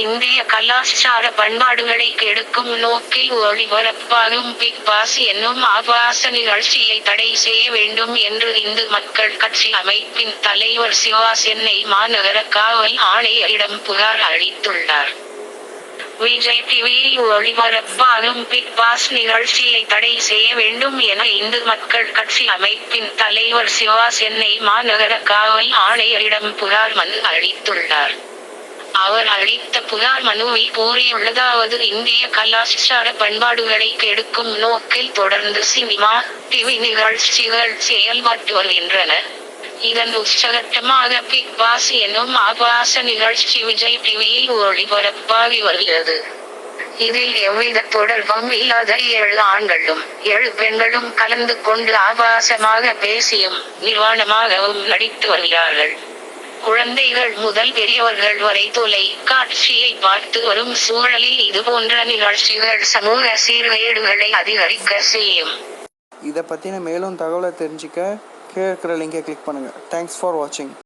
இந்திய கலாச்சார பண்பாடுகளை கெடுக்கும் நோக்கில் ஒளிபரப்பாகும் பிக் பாஸ் என்னும் ஆபாச நிகழ்ச்சியை தடை செய்ய வேண்டும் என்று இந்து மக்கள் கட்சி அமைப்பின் தலைவர் சிவா சென்னை மாநகர காவல் ஆணையரிடம் புகார் அளித்துள்ளார். விஜய் டிவியில் ஒளிபரப்பாகும் பிக் பாஸ் நிகழ்ச்சியை தடை செய்ய வேண்டும் என இந்து மக்கள் கட்சி அமைப்பின் தலைவர் சிவா சென்னை மாநகர காவல் ஆணையரிடம் புகார் மனு அளித்துள்ளார். அவர் அளித்த புகார் மனுவில் கூறியுள்ளதாவது: இந்திய கலாச்சார பண்பாடுகளை கெடுக்கும் நோக்கில் தொடர்ந்து சினிமா, டிவி நிகழ்ச்சிகள் செயல்பட்டு வருகின்றன. இதன் உச்சகட்டமாக பிக் பாஸ் எனும் ஆபாச நிகழ்ச்சி விஜய் டிவியில் ஒளிபரப்பாகி வருகிறது. இதில் எவ்வித தொடர்பும் இல்லாத 7 ஆண்களும் 7 பெண்களும் கலந்து கொண்டு ஆபாசமாக பேசியும் நிர்வாணமாகவும் நடித்து வருகிறார்கள். குழந்தைகள் முதல் பெரியவர்கள் வரை தொலைக்காட்சியை பார்த்து வரும் சூழலில் இதுபோன்ற நிகழ்ச்சிகள் சமூக சீர்கேடுகளை அதிகரிக்க செய்யும். இதை பற்றின மேலும் தகவலை தெரிஞ்சுக்க கீழே இருக்கிற லிங்கை கிளிக் பண்ணுங்கள். தேங்க்ஸ் ஃபார் வாட்சிங்.